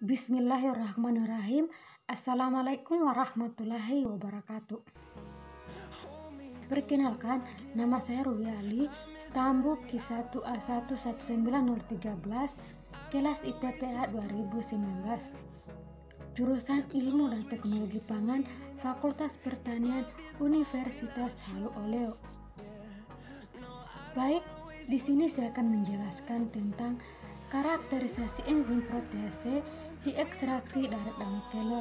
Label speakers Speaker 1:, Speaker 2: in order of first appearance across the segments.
Speaker 1: Bismillahirrahmanirrahim. Assalamualaikum warahmatullahi wabarakatuh. Perkenalkan, nama saya Ruby Ali, stambuk Q1A119013, kelas ITPA 2019. Jurusan Ilmu dan Teknologi Pangan, Fakultas Pertanian, Universitas Halu Oleo. Baik, di sini saya akan menjelaskan tentang karakterisasi enzim protease di ekstraksi dari daun kelor.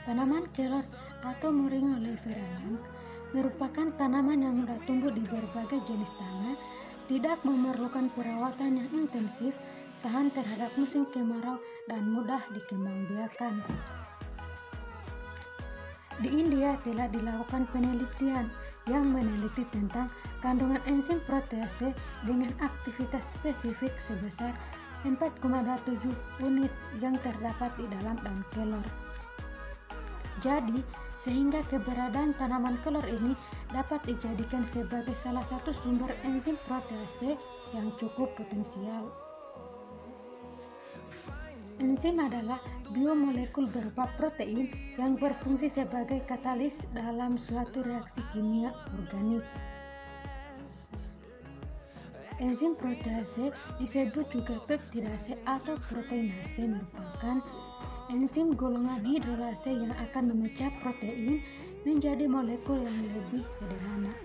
Speaker 1: Tanaman kelor atau Moringa oleifera merupakan tanaman yang mudah tumbuh di berbagai jenis tanah, tidak memerlukan perawatan yang intensif, tahan terhadap musim kemarau, dan mudah dikembangbiakan. Di India telah dilakukan penelitian yang meneliti tentang kandungan enzim protease dengan aktivitas spesifik sebesar 4,27 unit yang terdapat di dalam daun kelor. Jadi, sehingga keberadaan tanaman kelor ini dapat dijadikan sebagai salah satu sumber enzim protease yang cukup potensial. Enzim adalah biomolekul berupa protein yang berfungsi sebagai katalis dalam suatu reaksi kimia organik. Enzim protease disebut juga peptidase atau proteinase, merupakan enzim golongan hidrolase yang akan memecah protein menjadi molekul yang lebih sederhana.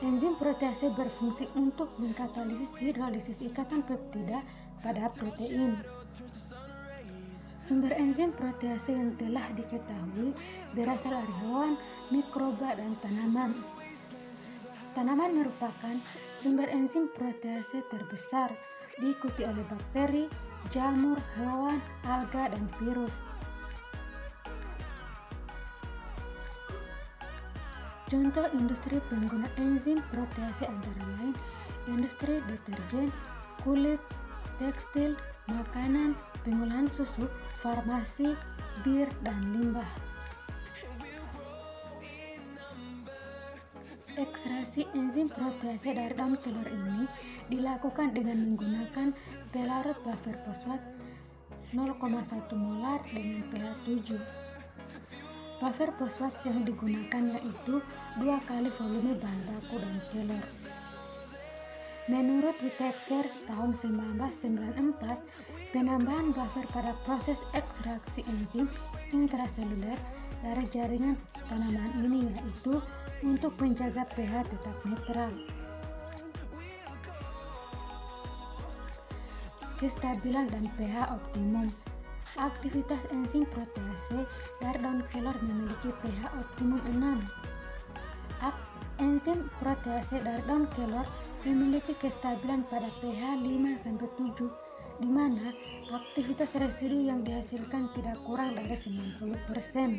Speaker 1: Enzim protease berfungsi untuk mengkatalisis hidrolisis ikatan peptida pada protein. Sumber enzim protease yang telah diketahui berasal dari hewan, mikroba, dan tanaman. Tanaman merupakan sumber enzim protease terbesar, diikuti oleh bakteri, jamur, hewan, alga, dan virus. Contoh industri pengguna enzim protease antara lain industri deterjen, kulit, tekstil, makanan, pengolahan susu, farmasi, bir, dan limbah. Ekstraksi enzim protease dari daun kelor ini dilakukan dengan menggunakan pelarut buffer fosfat 0,1 molar dengan pH 7. Buffer fosfat yang digunakan yaitu 2 kali volume bahan baku daun kelor. Menurut Whitaker tahun 1994, penambahan buffer pada proses ekstraksi enzim intraseluler dari jaringan tanaman ini yaitu untuk menjaga pH tetap netral. Kestabilan dan pH optimum. Aktivitas enzim protease dari daun kelor memiliki pH optimum 6. Enzim protease dari daun kelor memiliki kestabilan pada pH 5-7, di mana aktivitas residu yang dihasilkan tidak kurang dari 90%.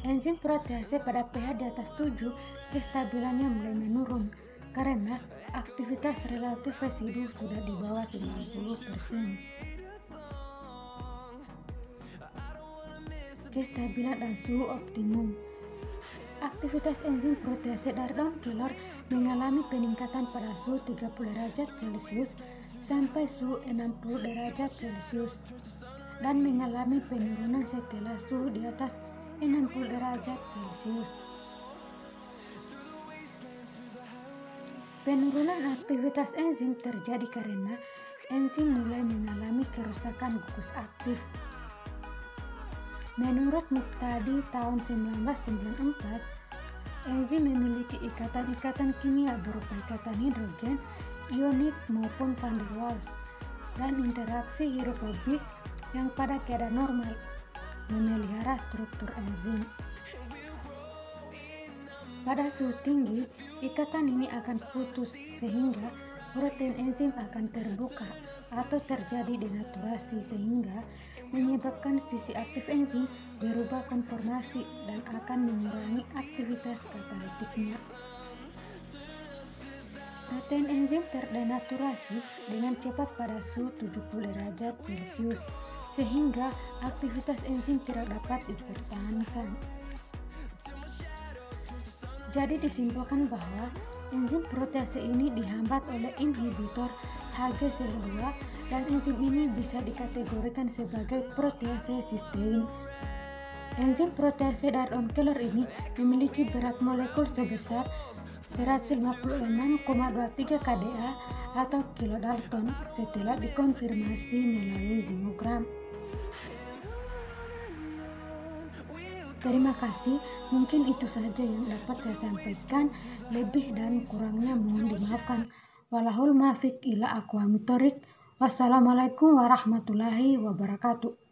Speaker 1: Enzim protease pada pH di atas 7, kestabilannya mulai menurun karena aktivitas relatif residu sudah di bawah 90%. Kestabilan dan suhu optimum. Aktivitas enzim protease dari daun kelor mengalami peningkatan pada suhu 30 derajat Celcius sampai suhu 60 derajat Celcius dan mengalami penurunan setelah suhu di atas 60 derajat Celcius. Penurunan aktivitas enzim terjadi karena enzim mulai mengalami kerusakan gugus aktif. Menurut Muqtadi tahun 1994, enzim memiliki ikatan-ikatan kimia berupa ikatan hidrogen, ionik maupun van der Waals, dan interaksi hidrofobik yang pada keadaan normal memelihara struktur enzim. Pada suhu tinggi, ikatan ini akan putus sehingga protein enzim akan terbuka atau terjadi denaturasi sehingga menyebabkan sisi aktif enzim berubah konformasi dan akan mengurangi aktivitas katalitiknya. Protein enzim terdenaturasi dengan cepat pada suhu 70 derajat Celcius sehingga aktivitas enzim tidak dapat dipertahankan. Jadi disimpulkan bahwa enzim protease ini dihambat oleh inhibitor HGCR2 dan enzim ini bisa dikategorikan sebagai protease sistein. Enzim protease Dark killer ini memiliki berat molekul sebesar 156,23 kDa atau kilodalton setelah dikonfirmasi melalui zimogram. Terima kasih, mungkin itu saja yang dapat saya sampaikan. Lebih dan kurangnya mohon dimaafkan. Walahul muwaffiq ila aqwamit thoriq. Wassalamualaikum warahmatullahi wabarakatuh.